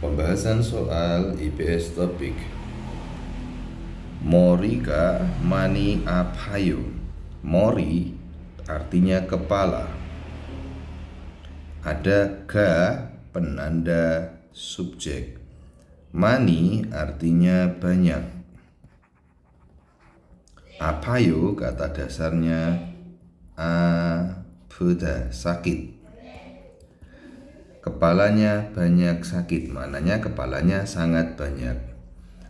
Pembahasan soal IPS topik Mori ka mani apayo. Mori artinya kepala. Ada ga penanda subjek. Mani artinya banyak. Apayo kata dasarnya apuda, sakit. Kepalanya banyak sakit, maknanya kepalanya sangat banyak.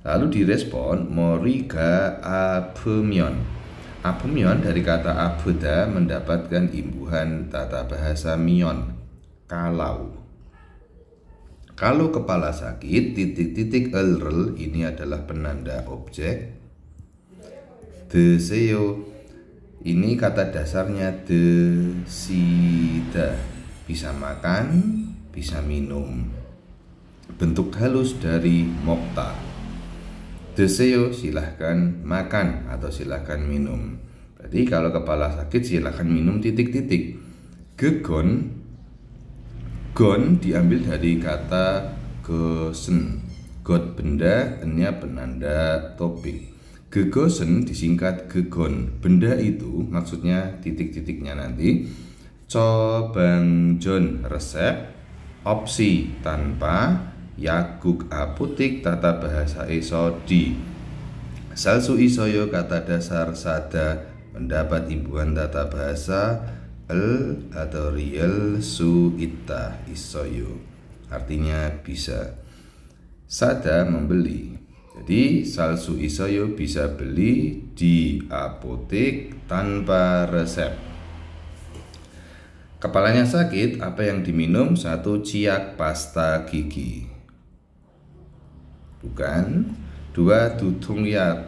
Lalu direspon moriga apemyon. Apemyon dari kata abuda mendapatkan imbuhan tata bahasa myon, kalau. Kalau kepala sakit, titik-titik elrel ini adalah penanda objek. Deseo ini kata dasarnya desida, bisa makan, bisa minum. Bentuk halus dari mokta. Deseo silahkan makan atau silahkan minum. Berarti kalau kepala sakit silahkan minum titik-titik. Gegon, gon diambil dari kata gosen. God benda, enya penanda topik. Gegosen disingkat gegon. Benda itu maksudnya titik-titiknya nanti. Cobangjon resep. Opsi tanpa. Yaguk aputik tata bahasa esodi. Salsu isoyo kata dasar sada mendapat imbuhan tata bahasa el atau riel su ita isoyo, artinya bisa. Sada membeli, jadi salsu isoyo bisa beli di apotek tanpa resep. Kepalanya sakit, apa yang diminum? 1 ciak pasta gigi. Bukan. 2 dutungyak,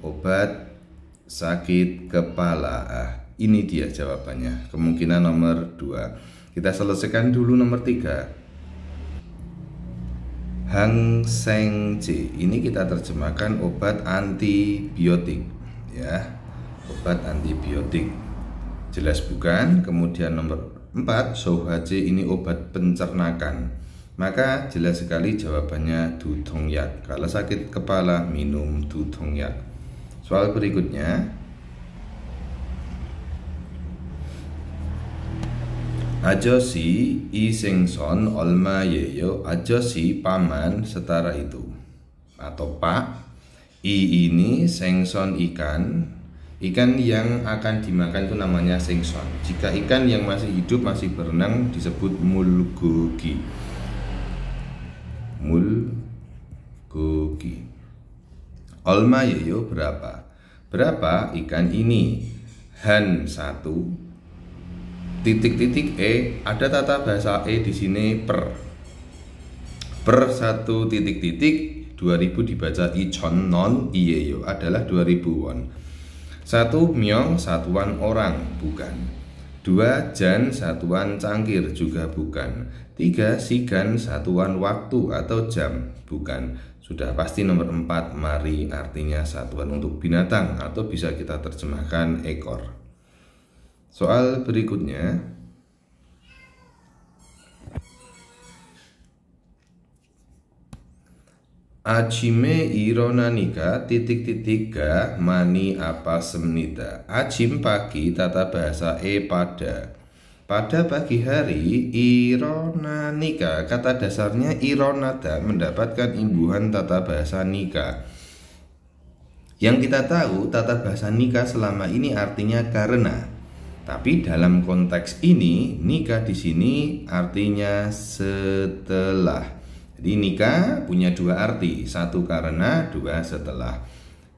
obat sakit kepala. Ini dia jawabannya. Kemungkinan nomor 2. Kita selesaikan dulu nomor 3. Hang Seng C. Ini kita terjemahkan obat antibiotik, ya. Obat antibiotik. Jelas bukan? Kemudian nomor 4, Sohaje ini obat pencernakan. Maka jelas sekali jawabannya dutongyak. Kalau sakit kepala minum dutongyak. Soal berikutnya, ajosi isengson olmayeyo. Ajosi paman setara itu atau pak. I ini sengson ikan. Ikan yang akan dimakan itu namanya sengson. Jika ikan yang masih hidup masih berenang disebut mulgogi. Mulgogi. Olmayeyo berapa? Berapa ikan ini? Han 1 titik-titik e, ada tata bahasa e di sini per 1 titik-titik 2000 dibaca ichon non iyeyo adalah 2000 won. 1 myong satuan orang, bukan. 2 jan satuan cangkir, juga bukan. 3 sigan satuan waktu atau jam, bukan. Sudah pasti nomor 4 mari artinya satuan untuk binatang atau bisa kita terjemahkan ekor. Soal berikutnya, Achime ironanika titik-titik ga mani apa semnida. Achim pagi tata bahasa pada. Pada pagi hari ironanika kata dasarnya ironada mendapatkan imbuhan tata bahasa nika. Yang kita tahu tata bahasa nika selama ini artinya karena. Tapi dalam konteks ini nika di sini artinya setelah. Jadi nika punya 2 arti, 1 karena, 2 setelah.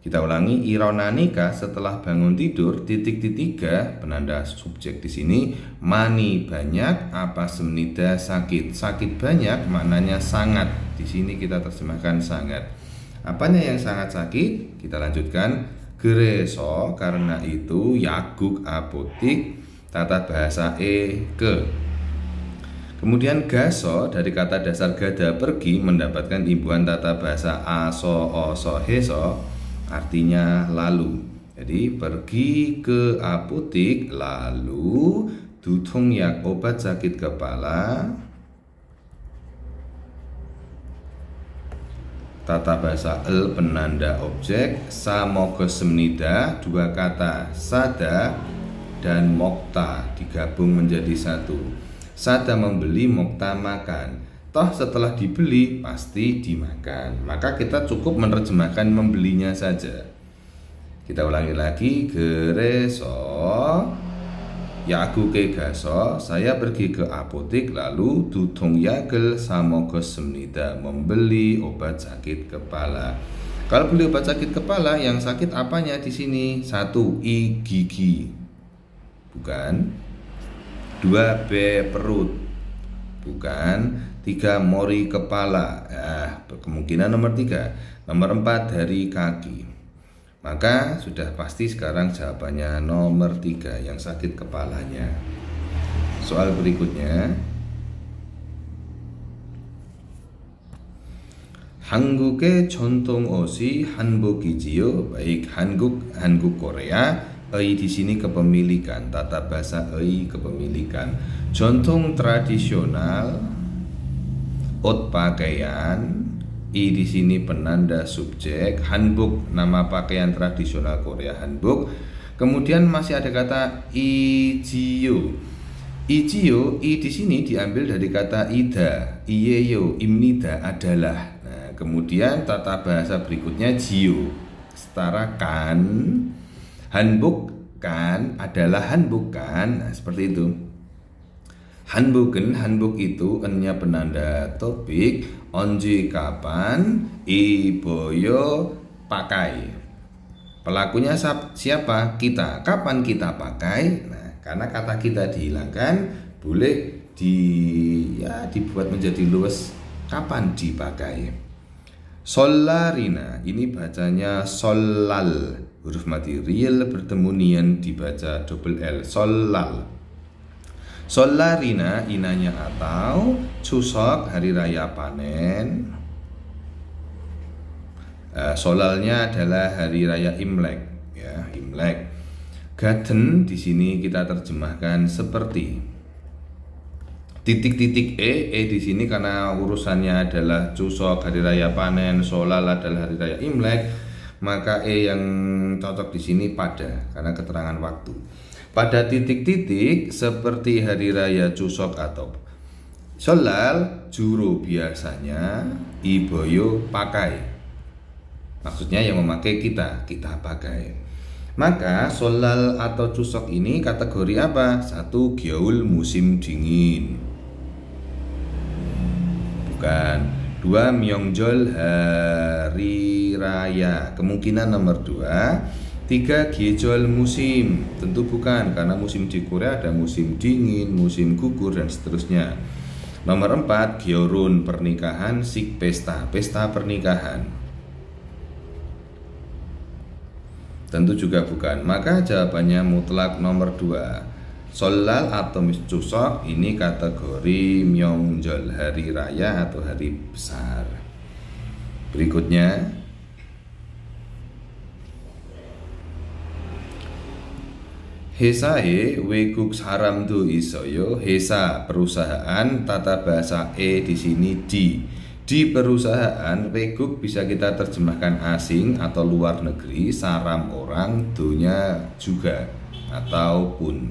Kita ulangi, irona nika setelah bangun tidur, titik-titik penanda subjek di sini, mani banyak, apa semnida sakit. Sakit banyak maknanya sangat. Di sini kita terjemahkan sangat. Apanya yang sangat sakit? Kita lanjutkan. Gereso karena itu, yaguk apotik, tata bahasa ke. Kemudian gaso dari kata dasar gada pergi mendapatkan imbuhan tata bahasa aso oso heso, artinya lalu. Jadi pergi ke apotik lalu dutongyak obat sakit kepala tata bahasa el penanda objek, sa moga semnida dua kata sada dan mokta digabung menjadi satu. Sada membeli, mokta makan. Toh setelah dibeli pasti dimakan. Maka kita cukup menerjemahkan membelinya saja. Kita ulangi lagi. Gereso yaku ke gaso, saya pergi ke apotek lalu dutong yagel samoga semnida, membeli obat sakit kepala. Kalau beli obat sakit kepala, yang sakit apanya di sini? 1. I gigi, bukan. 2. B perut, bukan. 3. Mori kepala, kemungkinan nomor 3. Nomor 4 dari kaki. Maka sudah pasti sekarang jawabannya nomor 3, yang sakit kepalanya. Soal berikutnya, 한국의 전통 옷이 한복이지요. Baik, Hanguk Korea. Ei di sini kepemilikan, tata bahasa ei kepemilikan. 전통 tradisional, ot pakaian. I di sini penanda subjek, hanbok nama pakaian tradisional Korea, hanbok. Kemudian masih ada kata ijiyo. Ijiyo, i di sini diambil dari kata ida, iyeyo, imnida adalah. Nah, kemudian tata bahasa berikutnya jiyo, setara kan, hanbok kan adalah hanbok kan. Nah, seperti itu. Hanboken, hanbok itu ennya penanda topik, onji kapan, iboyo pakai. Pelakunya siapa? Kita. Kapan kita pakai? Nah, karena kata kita dihilangkan, boleh dibuat menjadi luas. Kapan dipakai? Solarina, ini bacanya solal, huruf mati real bertemu nian dibaca double L, solal. Solarina, inanya atau Chuseok, hari raya panen. Solalnya adalah hari raya Imlek, ya, Imlek. Gaden di sini kita terjemahkan seperti titik-titik e di sini karena urusannya adalah Chuseok, hari raya panen, Solal adalah hari raya Imlek, maka yang cocok di sini pada karena keterangan waktu. Pada titik-titik seperti hari raya Chuseok atau Solal, juru biasanya iboyo pakai. Maksudnya yang memakai kita pakai. Maka Solal atau Chuseok ini kategori apa? 1. Gyeol musim dingin, bukan. 2. Myeongjol hari raya, kemungkinan nomor 2. 3. Gyejol musim, tentu bukan, karena musim di Korea ada musim dingin, musim gugur, dan seterusnya. Nomor 4. Gyeorun, pernikahan, sik pesta, pesta pernikahan, tentu juga bukan. Maka jawabannya mutlak nomor 2. Solal atau Chuseok ini kategori Myeongjol, hari raya atau hari besar. Berikutnya, Hesae 외국 사람도 있어요. Hesa, perusahaan, tata bahasa di sini di. Di perusahaan, 외국 bisa kita terjemahkan asing atau luar negeri, saram orang, donya juga ataupun.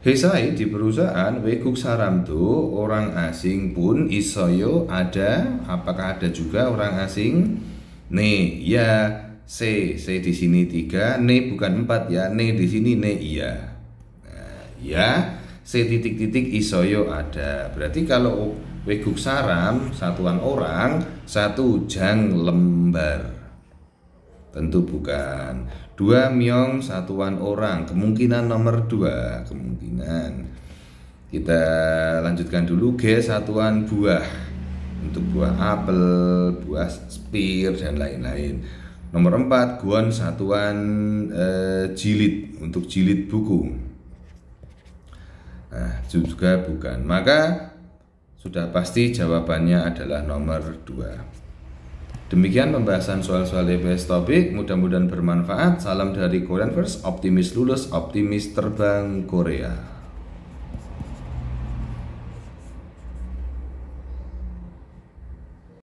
Hesae di perusahaan, 외국 사람도 orang asing pun, 있어요 ada, apakah ada juga orang asing? Ne, ya. C di sini 3, ne bukan 4 ya, ne di sini ne iya. Nah, ya, C titik-titik isoyo ada. Berarti kalau weguk saram satuan orang, 1 jang lembar, tentu bukan. 2 myong satuan orang, kemungkinan nomor 2, kemungkinan. Kita lanjutkan dulu. G satuan buah, untuk buah apel, buah pir dan lain-lain. Nomor 4, guan satuan jilid, untuk jilid buku. Nah, juga bukan. Maka sudah pasti jawabannya adalah nomor 2. Demikian pembahasan soal-soal EBS topik. Mudah-mudahan bermanfaat. Salam dari Korean First, optimis lulus, optimis terbang Korea.